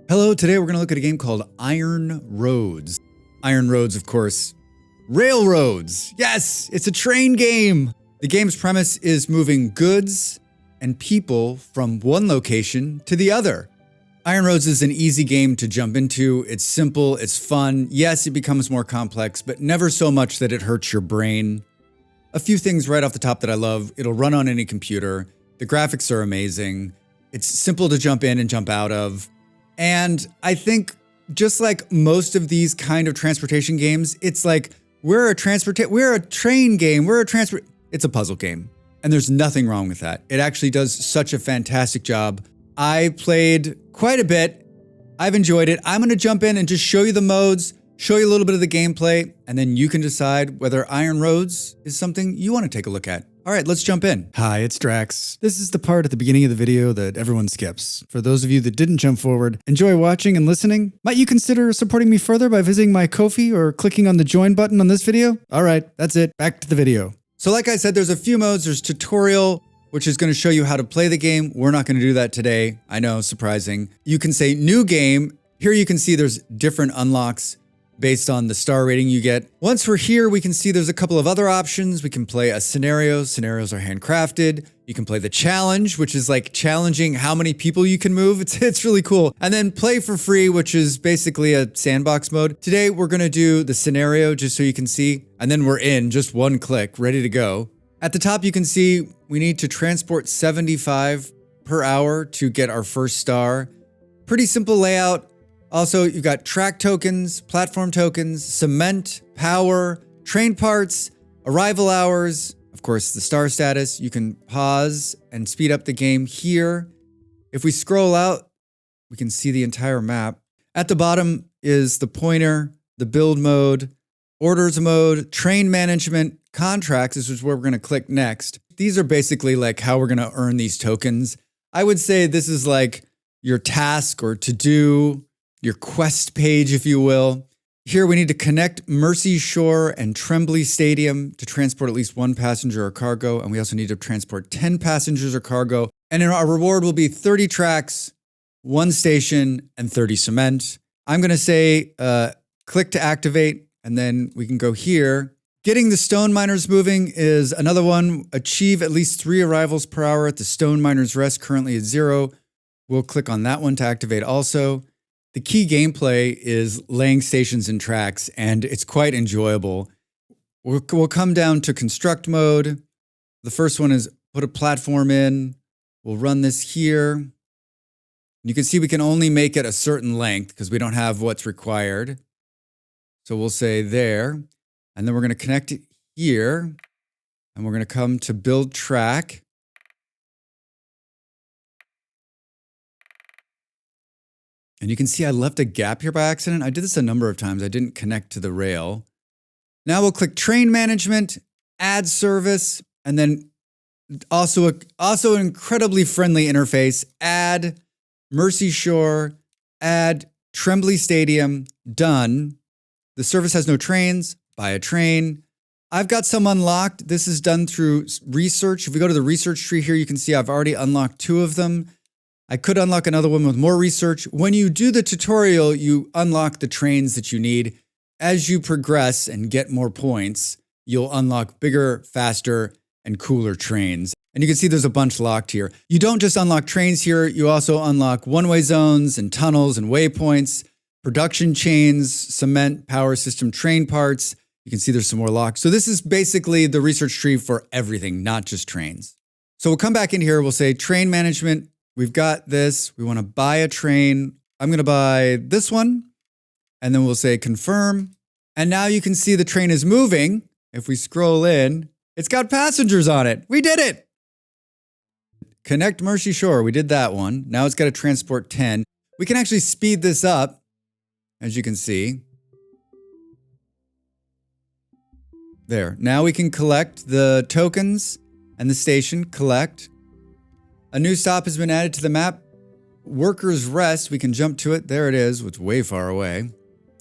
Hello, today we're going to look at a game called Iron Roads. Iron Roads, of course, railroads. Yes, it's a train game. The game's premise is moving goods and people from one location to the other. Iron Roads is an easy game to jump into. It's simple, it's fun. Yes, it becomes more complex, but never so much that it hurts your brain. A few things right off the top that I love. It'll run on any computer. The graphics are amazing. It's simple to jump in and jump out of. And I think just like most of these kind of transportation games, it's like we're a train game, it's a puzzle game. And there's nothing wrong with that. It actually does such a fantastic job. I played quite a bit. I've enjoyed it. I'm going to jump in and just show you the modes, show you a little bit of the gameplay, and then you can decide whether Iron Roads is something you want to take a look at. All right, let's jump in. Hi, it's Drax. This is the part at the beginning of the video that everyone skips. For those of you that didn't jump forward, enjoy watching and listening. Might you consider supporting me further by visiting my Ko-fi or clicking on the join button on this video? All right, that's it. Back to the video. So like I said, there's a few modes. There's tutorial, which is going to show you how to play the game. We're not going to do that today. I know, surprising. You can say new game. Here you can see there's different unlocks based on the star rating you get. Once we're here, we can see there's a couple of other options. We can play a scenario. Scenarios are handcrafted. You can play the challenge, which is like challenging how many people you can move. It's really cool. And then play for free, which is basically a sandbox mode. Today, we're going to do the scenario just so you can see. And then we're in just one click, ready to go. At the top, you can see we need to transport 75 per hour to get our first star. Pretty simple layout. Also, you've got track tokens, platform tokens, cement, power, train parts, arrival hours, of course, the star status. You can pause and speed up the game here. If we scroll out, we can see the entire map. At the bottom is the pointer, the build mode, orders mode, train management, contracts. This is where we're going to click next. These are basically like how we're going to earn these tokens. I would say this is like your task or to-do, your quest page, if you will. Here we need to connect Mercy Shore and Tremblay Stadium to transport at least one passenger or cargo. And we also need to transport 10 passengers or cargo. And our reward will be 30 tracks, 1 station, and 30 cement. I'm going to say click to activate, and then we can go here. Getting the stone miners moving is another one. Achieve at least 3 arrivals per hour at the stone miners rest, currently at 0. We'll click on that one to activate also. The key gameplay is laying stations and tracks, and it's quite enjoyable. We'll come down to construct mode. The first one is put a platform in. We'll run this here. You can see we can only make it a certain length because we don't have what's required. So we'll say there, and then we're going to connect it here, and we're going to come to build track. And you can see I left a gap here by accident. I did this a number of times. I didn't connect to the rail. Now we'll click train management, add service, and then also an incredibly friendly interface. Add Mercy Shore, add Tremblay Stadium, done. The service has no trains, buy a train. I've got some unlocked. This is done through research. If we go to the research tree here, you can see I've already unlocked 2 of them. I could unlock another one with more research. When you do the tutorial, you unlock the trains that you need. As you progress and get more points, you'll unlock bigger, faster, and cooler trains. And you can see there's a bunch locked here. You don't just unlock trains here, you also unlock one-way zones and tunnels and waypoints, production chains, cement, power system, train parts. You can see there's some more locked. So this is basically the research tree for everything, not just trains. So we'll come back in here, we'll say train management. We've got this. We want to buy a train. I'm going to buy this one. And then we'll say confirm. And now you can see the train is moving. If we scroll in, it's got passengers on it. We did it. Connect Mercy Shore. We did that one. Now it's got to transport 10. We can actually speed this up, as you can see. There. Now we can collect the tokens and the station. Collect. A new stop has been added to the map. Workers Rest, we can jump to it. There it is, it's way far away.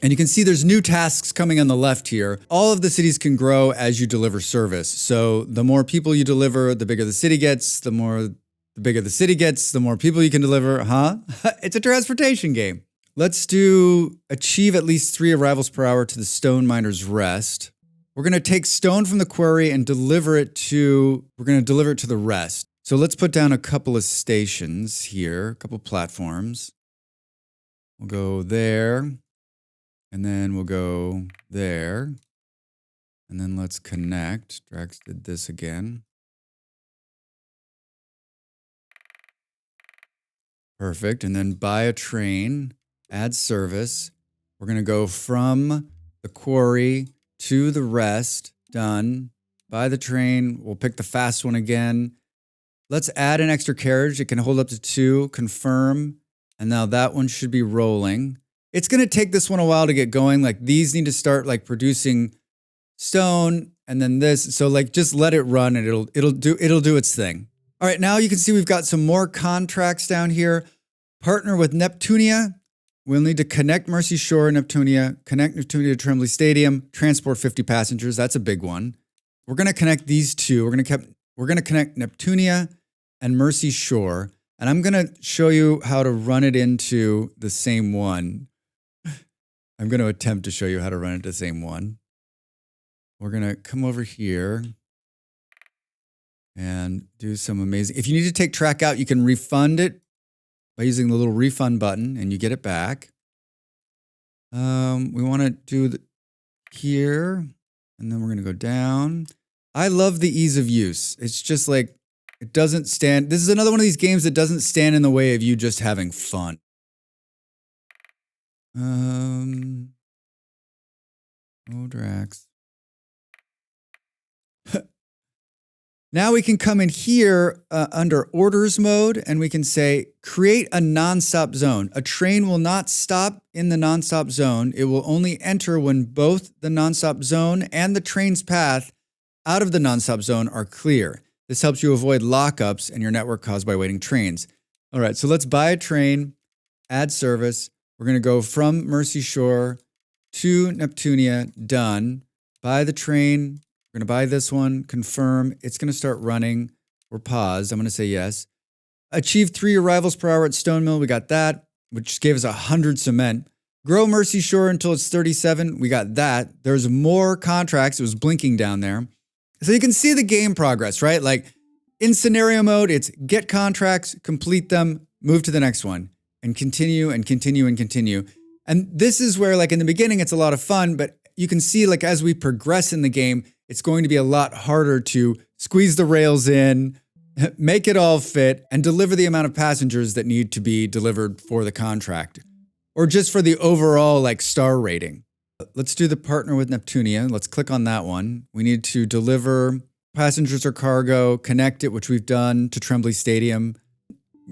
And you can see there's new tasks coming on the left here. All of the cities can grow as you deliver service. So the more people you deliver, the bigger the city gets, the more The bigger the city gets, the more people you can deliver, huh? It's a transportation game. Let's do achieve at least 3 arrivals per hour to the stone miner's rest. We're going to take stone from the quarry and deliver it to the rest. So let's put down a couple of stations here, a couple platforms. We'll go there, and then we'll go there. And then let's connect. Drax did this again. Perfect. And then buy a train, add service. We're going to go from the quarry to the rest. Done. Buy the train. We'll pick the fast one again. Let's add an extra carriage. It can hold up to 2. Confirm. And now that one should be rolling. It's going to take this one a while to get going. Like these need to start like producing stone and then this. So like just let it run and it'll do its thing. All right, now you can see we've got some more contracts down here. Partner with Neptunia. We'll need to connect Mercy Shore, Neptunia, connect Neptunia to Tremblay Stadium, transport 50 passengers. That's a big one. We're going to connect these two. We're going to connect Neptunia and Mercy Shore, and I'm going to show you how to run it into the same one. I'm going to attempt to show you how to run it to the same one. We're going to come over here and do some amazing. If you need to take track out, you can refund it by using the little refund button and you get it back. We want to do here, and then we're going to go down. I love the ease of use. It's just like, it doesn't stand. This is another one of these games that doesn't stand in the way of you just having fun. Oh, Drax. Now we can come in here under orders mode and we can say, create a nonstop zone. A train will not stop in the nonstop zone. It will only enter when both the nonstop zone and the train's path out of the nonstop zone are clear. This helps you avoid lockups in your network caused by waiting trains. All right, so let's buy a train, add service. We're going to go from Mercy Shore to Neptunia, done. Buy the train. We're going to buy this one, confirm. It's going to start running. We're paused. I'm going to say yes. Achieve 3 arrivals per hour at Stone Mill. We got that, which gave us 100 cement. Grow Mercy Shore until it's 37. We got that. There's more contracts. It was blinking down there. So you can see the game progress, right? Like in scenario mode, it's get contracts, complete them, move to the next one, and continue and continue and continue. And this is where, like in the beginning, it's a lot of fun, but you can see like as we progress in the game, it's going to be a lot harder to squeeze the rails in, make it all fit, and deliver the amount of passengers that need to be delivered for the contract, or just for the overall like star rating. Let's do the partner with Neptunia. Let's click on that one. We need to deliver passengers or cargo, connect it, which we've done, to Tremblay Stadium.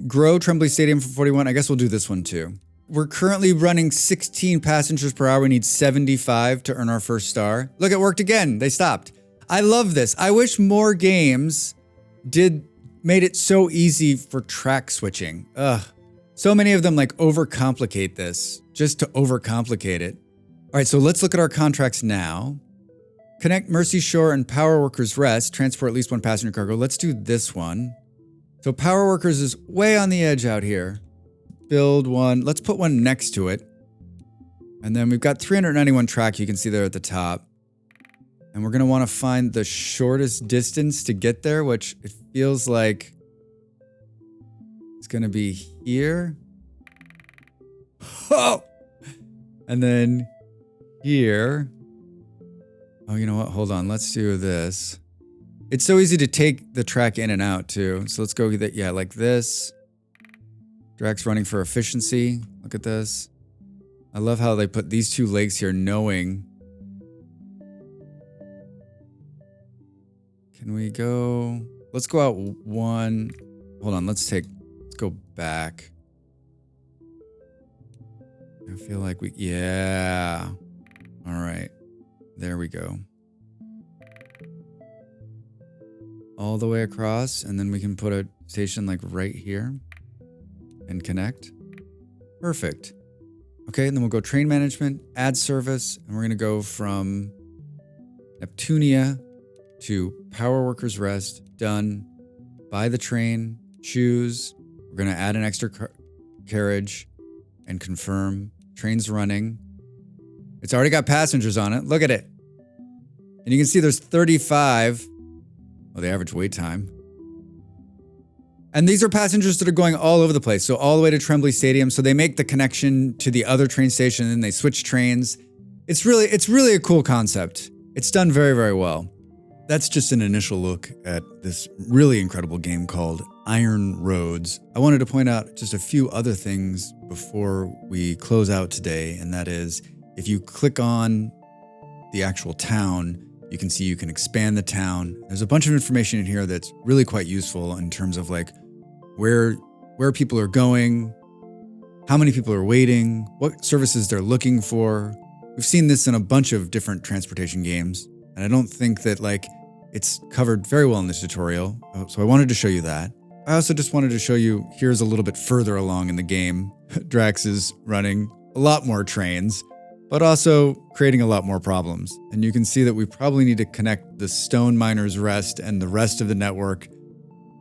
Grow Tremblay Stadium for 41. I guess we'll do this one too. We're currently running 16 passengers per hour. We need 75 to earn our first star. Look, it worked again. They stopped. I love this. I wish more games made it so easy for track switching. Ugh. So many of them like overcomplicate this just to overcomplicate it. All right, so let's look at our contracts now. Connect Mercy Shore and Power Workers Rest. Transport at least 1 passenger cargo. Let's do this one. So Power Workers is way on the edge out here. Build one. Let's put one next to it. And then we've got 391 track you can see there at the top. And we're going to want to find the shortest distance to get there, which it feels like it's going to be here. Oh! And then here. Oh, you know what? Hold on. Let's do this. It's so easy to take the track in and out too. So let's go with it. Yeah, like this. Drax running for efficiency. Look at this. I love how they put these 2 legs here knowing. Can we go? Let's go out 1. Hold on, let's go back. I feel like yeah. All right, there we go. All the way across, and then we can put a station like right here. And connect. Perfect. Okay, and then we'll go train management, add service, and we're going to go from Neptunia to Power Workers Rest, done. Buy the train, choose. We're going to add an extra carriage and confirm. Train's running. It's already got passengers on it. Look at it. And you can see there's 35. Well, the average wait time. And these are passengers that are going all over the place. So all the way to Tremblay Stadium. So they make the connection to the other train station and they switch trains. It's really a cool concept. It's done very, very well. That's just an initial look at this really incredible game called Iron Roads. I wanted to point out just a few other things before we close out today, and that is, if you click on the actual town, you can see you can expand the town. There's a bunch of information in here that's really quite useful in terms of like where people are going, how many people are waiting, what services they're looking for. We've seen this in a bunch of different transportation games, and I don't think that like it's covered very well in this tutorial. So I wanted to show you that. I also just wanted to show you, here's a little bit further along in the game. Drax is running a lot more trains, but also creating a lot more problems. And you can see that we probably need to connect the Stone Miners Rest and the rest of the network.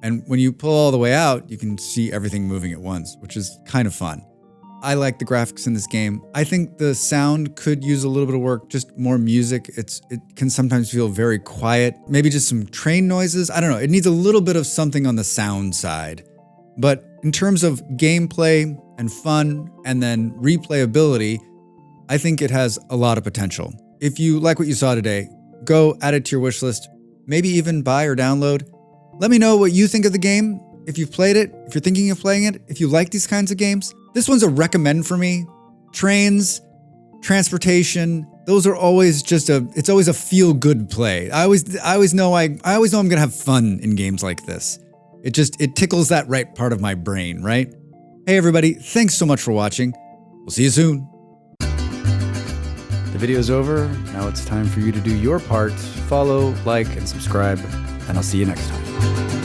And when you pull all the way out, you can see everything moving at once, which is kind of fun. I like the graphics in this game. I think the sound could use a little bit of work, just more music. It can sometimes feel very quiet. Maybe just some train noises. I don't know. It needs a little bit of something on the sound side. But in terms of gameplay and fun and then replayability, I think it has a lot of potential. If you like what you saw today, go add it to your wish list. Maybe even buy or download. Let me know what you think of the game. If you've played it, if you're thinking of playing it, if you like these kinds of games. This one's a recommend for me. Trains, transportation, those are always it's always a feel-good play. I always know I'm gonna have fun in games like this. It tickles that right part of my brain, right? Hey everybody, thanks so much for watching. We'll see you soon. The video's over. Now it's time for you to do your part. Follow, like, and subscribe, and I'll see you next time.